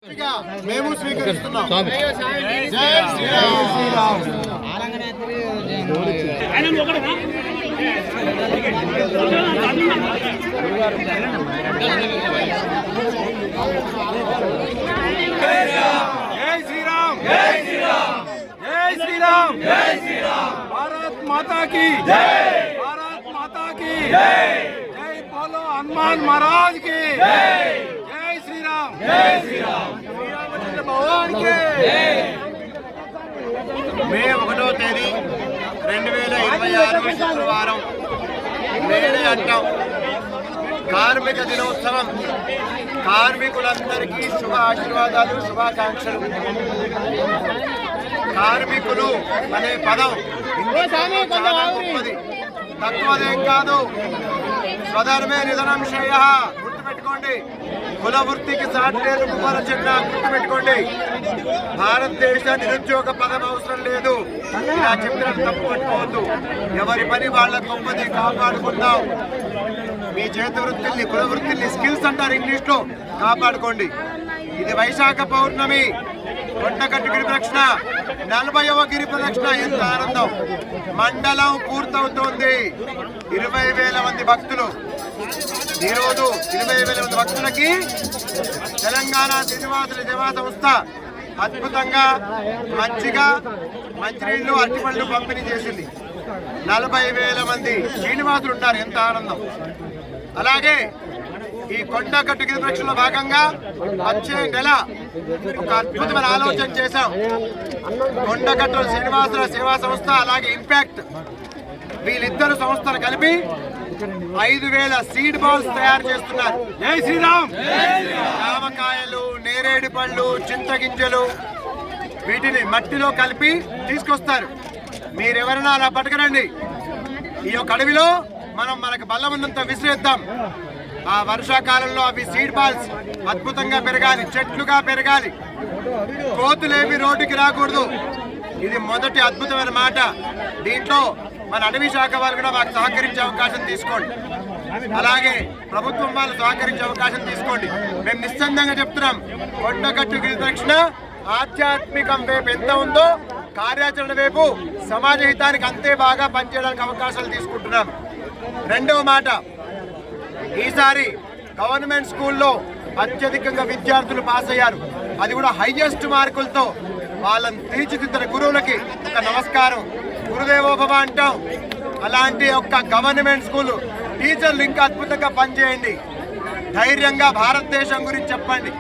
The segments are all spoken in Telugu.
మేము స్వీకరిస్తున్నాం. జై శ్రీరామ్. भारत माता की जय. भारत माता की जय. जय बोलो हनुमान महाराज की जय. जय श्री राम. जय श्री राम. भगवान के మే 1వ తేదీ 2026 శుక్రవారం మేడే అంటాం. కార్మిక దినోత్సవం. కార్మికులందరికీ శుభ ఆశీర్వాదాలు, శుభాకాంక్షలు. కార్మికులు అనే పదం చాలా గొప్పది, తక్కువదేం కాదు. స్వధర్మే నిధనం శ్రేయ. గుర్తుపెట్టుకోండి. కుల వృత్తికి సాటి లేదు కుమార చెట్ల. గుర్తుపెట్టుకోండి. భారతదేశ నిరుద్యోగ పదం అవసరం లేదు. ఇలా చెప్పిన తప్పు పట్టుకోవద్దు. ఎవరి పని వాళ్ళ గొప్పది. కాపాడుకుందాం. మీ చేతి వృత్తుల్ని, కుల వృత్తుల్ని, స్కిల్స్ అంటారు ఇంగ్లీష్ లో, కాపాడుకోండి. ఇది వైశాఖ పౌర్ణమి. కొండగట్టు గిరి ప్రదక్షిణ, 40వ గిరి ప్రదక్షిణ. ఎంత ఆనందం. మండలం పూర్తవుతోంది. 20,000 మంది భక్తులు. ఈరోజు 20,000 మంది భక్తులకి తెలంగాణ శ్రీనివాసుల సేవా సంస్థ అద్భుతంగా మంచినీళ్లు, అరటిపళ్ళు పంపిణీ చేసింది. 40,000 మంది శ్రీనివాసులు ఉన్నారు. ఎంత ఆనందం. అలాగే ఈ కొండగట్టు గిరి ప్రదక్షిణలో భాగంగా వచ్చే నెల ఒక అద్భుతమైన ఆలోచన చేశాం. కొండగట్టు శ్రీనివాసుల సేవా సంస్థ అలాగే ఇంపాక్ట్, వీళ్ళిద్దరు సంస్థలు కలిపి 5,000 సీడ్ బాల్స్ తయారు చేస్తున్నారు. జై శ్రీరామ్. జామకాయలు, నేరేడు పళ్ళు, చింతగింజలు వీటిని మట్టిలో కలిపి తీసుకొస్తారు. మీరెవరైనా అలా పట్టుకురండి. ఈ యొక్క అడవిలో మనకు బలం ఉన్నంత విసిరేద్దాం. ఆ వర్షాకాలంలో అవి సీడ్ బాల్స్ అద్భుతంగా పెరగాలి, చెట్లుగా పెరగాలి. కోతులేవి రోడ్డుకి రాకూడదు. ఇది మొదటి అద్భుతమైన మాట. దీంట్లో మన అటవీ శాఖ వాళ్ళు కూడా మాకు సహకరించే అవకాశం తీసుకోండి. అలాగే ప్రభుత్వం వాళ్ళు సహకరించే అవకాశం తీసుకోండి. మేము నిశ్చందంగా చెప్తున్నాం, కొండగట్టు గిరి ప్రదక్షిణ ఆధ్యాత్మికం వైపు ఎంత ఉందో కార్యాచరణ వైపు సమాజ హితానికి అంతే బాగా పనిచేయడానికి అవకాశాలు తీసుకుంటున్నాం. రెండవ మాట, ఈసారి గవర్నమెంట్ స్కూల్లో అత్యధికంగా విద్యార్థులు పాస్ అయ్యారు. అది కూడా హైయెస్ట్ మార్కులతో. వాళ్ళని తీర్చిదిద్దిన గురువులకి ఒక నమస్కారం. గురుదేవోభవ అంటాం. అలాంటి ఒక గవర్నమెంట్ స్కూల్ టీచర్లు ఇంకా అద్భుతంగా పనిచేయండి. ధైర్యంగా భారతదేశం గురించి చెప్పండి,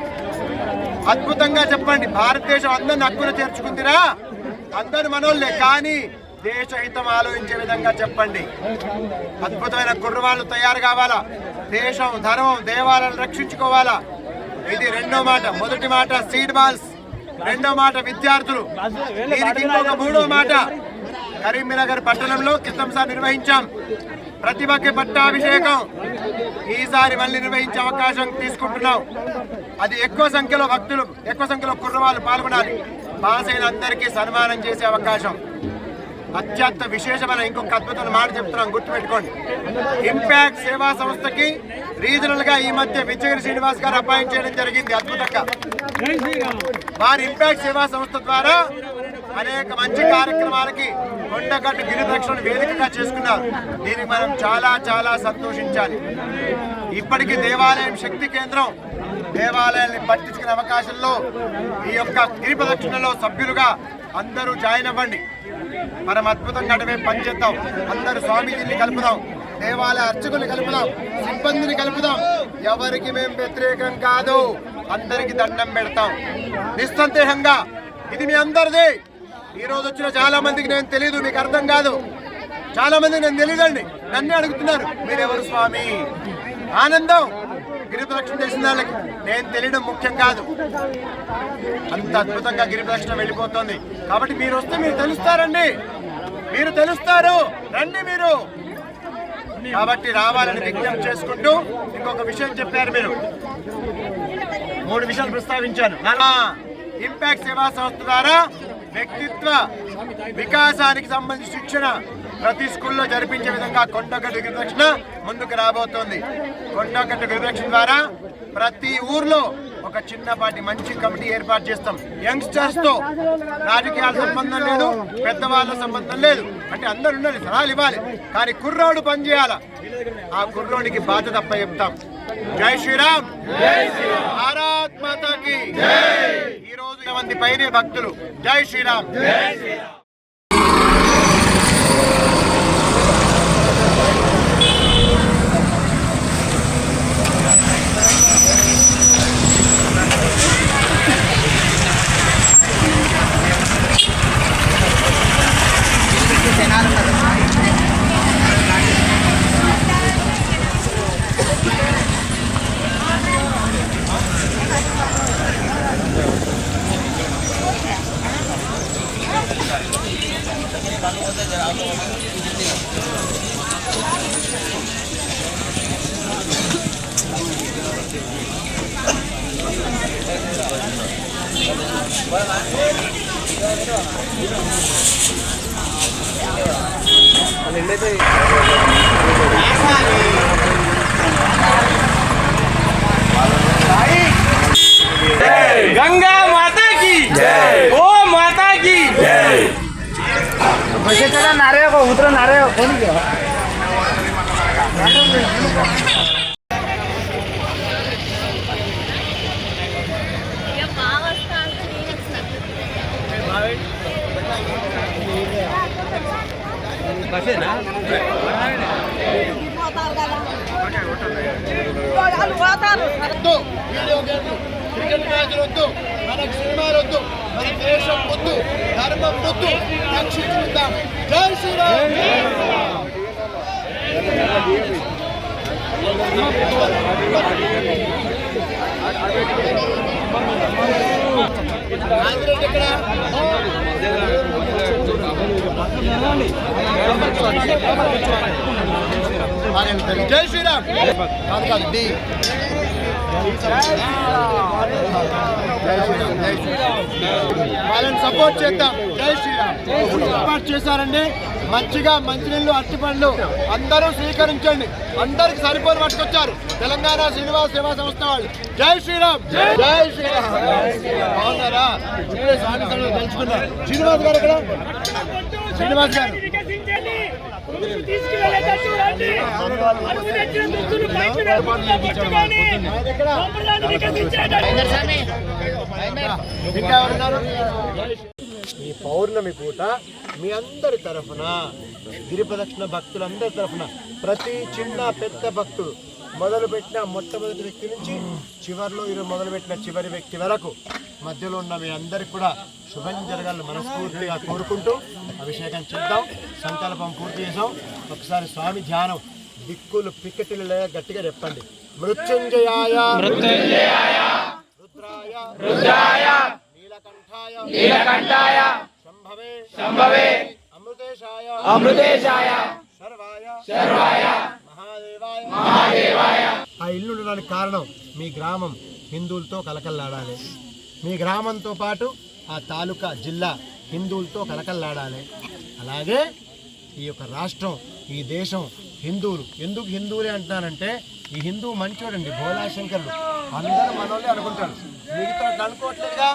అద్భుతంగా చెప్పండి. భారతదేశం అందరిని హక్కున చేర్చుకుందిరా, అందరు మనోళ్ళే, కానీ దేశహితం ఆలోచించే విధంగా చెప్పండి. అద్భుతమైన కుర్రవాళ్ళు తయారు కావాలా. దేశం, ధర్మం, దేవాలయాలను రక్షించుకోవాలా. ఇది రెండో మాట. మొదటి మాట సీడ్ బాల్స్, రెండో మాట విద్యార్థులు. దీనికి ఇంకొక మూడో మాట, కరీంనగర్ పట్టణంలో క్రితంసారి నిర్వహించాం ప్రతిభకి పట్టాభిషేకం. ఈసారి మళ్ళీ నిర్వహించే అవకాశం తీసుకుంటున్నాం. అది ఎక్కువ సంఖ్యలో భక్తులు, ఎక్కువ సంఖ్యలో కుర్రవాళ్ళు పాల్గొనాలి. పాస్ అయిన అందరికీ సన్మానం చేసే అవకాశం. అత్యంత విశేషమైన ఇంకొక అద్భుతమైన మాట చెప్తున్నాం, గుర్తుపెట్టుకోండి. ఇంపాక్ట్ సేవా సంస్థకి రీజనల్ గా ఈ మధ్య విజయగిరి శ్రీనివాస్ గారు అపాయింట్ చేయడం జరిగింది. అద్భుతంగా వారి ఇంపాక్ట్ సేవా సంస్థ ద్వారా అనేక మంచి కార్యక్రమాలకి కొండగట్టు గిరి ప్రదక్షిణ వేదికగా చేసుకున్నారు. దీనికి మనం చాలా చాలా సంతోషించాలి. ఇప్పటికీ దేవాలయం శక్తి కేంద్రం. దేవాలయాన్ని పట్టించుకునే అవకాశంలో ఈ యొక్క గిరి ప్రదక్షిణలో సభ్యులుగా అందరూ జాయిన్ అవ్వండి. మనం అద్భుతంగా అటువే పనిచేద్దాం. అందరూ స్వామీజీని కలుపుదాం, దేవాలయ అర్చకుల్ని కలుపుదాం, సిబ్బందిని కలుపుదాం. ఎవరికి మేము వ్యతిరేకం కాదు, అందరికి దండం పెడతాం నిస్సందేహంగా. ఇది మీ అందరిది. ఈ రోజు వచ్చిన చాలా మందికి నేను తెలియదు, మీకు అర్థం కాదు. చాలా మందికి నేను తెలియదండి, నన్నే అడుగుతున్నారు మీరెవరు స్వామి. ఆనందం. గిరి ప్రదక్షిణ చేసిన వాళ్ళకి నేను తెలియడం ముఖ్యం కాదు. అంత అద్భుతంగా గిరి ప్రదక్షిణ వెళ్ళిపోతుంది. కాబట్టి మీరు వస్తే మీరు తెలుస్తారండి, మీరు తెలుస్తారు. రండి మీరు. కాబట్టి రావాలని విజ్ఞప్తి చేసుకుంటూ ఇంకొక విషయం చెప్పారు మీరు. 3 విషయాలు ప్రస్తావించాను. ఇంపాక్ట్ సేవా సంస్థ ద్వారా వ్యక్తిత్వ వికాసానికి సంబంధించిన శిక్షణ ప్రతి స్కూల్లో జరిపించే విధంగా కొండగట్టు గిరి ప్రదక్షిణ ముందుకు రాబోతోంది. కొండగట్టు గిరి ప్రదక్షిణ ద్వారా ప్రతి ఊర్లో ఒక చిన్నపాటి మంచి కమిటీ ఏర్పాటు చేస్తాం. యంగ్స్టర్స్ తో రాజకీయాల సంబంధం లేదు, పెద్దవాళ్ళ సంబంధం లేదు. అంటే అందరు ఉండాలి, సలహాలు ఇవ్వాలి, కానీ కుర్రోడు పనిచేయాల. ఆ కుర్రోడికి బాధ్యత అప్ప చెప్తాం. జై శ్రీరామ్, భారత్ మాతాకి. ఈ రోజు మంది పైనే భక్తులు. జై శ్రీరామ్. गंगा माता की जय, ओ माता की जय। पैसे चला नारे को उतरो नारे कौन गया వీడియో గేమ్లు, క్రికెట్ మ్యాచ్లు వద్దు, మనకు సినిమాలు వద్దు, మన దేశం వద్దు, ధర్మం వద్దు, రక్షించుకుందాం. జై శ్రీరామ్. ఇక్కడ జై శ్రీరామ్ కాదు కాదు డి. వాళ్ళని సపోర్ట్ చేద్దాం. జై శ్రీరామ్. సపోర్ట్ చేశారండి. మంచిగా మంచినీళ్ళు, అరటిపండ్లు అందరూ స్వీకరించండి. అందరికి సరిపోని పట్టుకొచ్చారు తెలంగాణ శ్రీనివాస్ సేవా సంస్థ వాళ్ళు. జై శ్రీరామ్. జై శ్రీరామ్. బాగున్నారా? ఇప్పుడే స్వామి తెలుసుకున్నారు. శ్రీనివాస్ గారు ఇక్కడ, శ్రీనివాస్ గారు ఇంకా ఎవరున్నారు? ఈ పౌర్ణమి పూట మీ అందరి తరఫున, గిరి ప్రదక్షిణ భక్తులందరి తరఫున, ప్రతి చిన్న పెద్ద భక్తుడు మొదలుపెట్టిన మొట్టమొదటి వ్యక్తి నుంచి చివరిలో మొదలుపెట్టిన చివరి వ్యక్తి వరకు మధ్యలో ఉన్న మీ అందరికి కూడా శుభం జరగాలని మనస్ఫూర్తిగా కోరుకుంటూ అభిషేకం చేద్దాం. సంకల్పం పూర్తి చేసాం. ఒకసారి స్వామి ధ్యానం. దిక్కులు పిక్కటిలు గట్టిగా చెప్పండి. మృత్యుంజయాయ మృత్యుంజయాయ, రుద్రాయ రుద్రాయ, నీలకంఠాయ నీలకంఠాయ, శంభవే శంభవే, అమృతేశాయ అమృతేశాయ, శర్వాయ శర్వాయ, మహాదేవాయ మహాదేవాయ. ఆ ఇల్లు ఉండడానికి కారణం మీ గ్రామం హిందువులతో కలకల్లాడాలి. మీ గ్రామంతో పాటు ఆ తాలూకా జిల్లా హిందువులతో కలకల్లాడాలి. అలాగే ఈ యొక్క రాష్ట్రం, ఈ దేశం హిందువులు. ఎందుకు హిందువులే అంటున్నానంటే ఈ హిందువు మంచోడండి, భోలాశంకరుడు, అందరూ మనోళ్ళే అనుకుంటారు. మిగతా అనుకోవట్లేదుగా.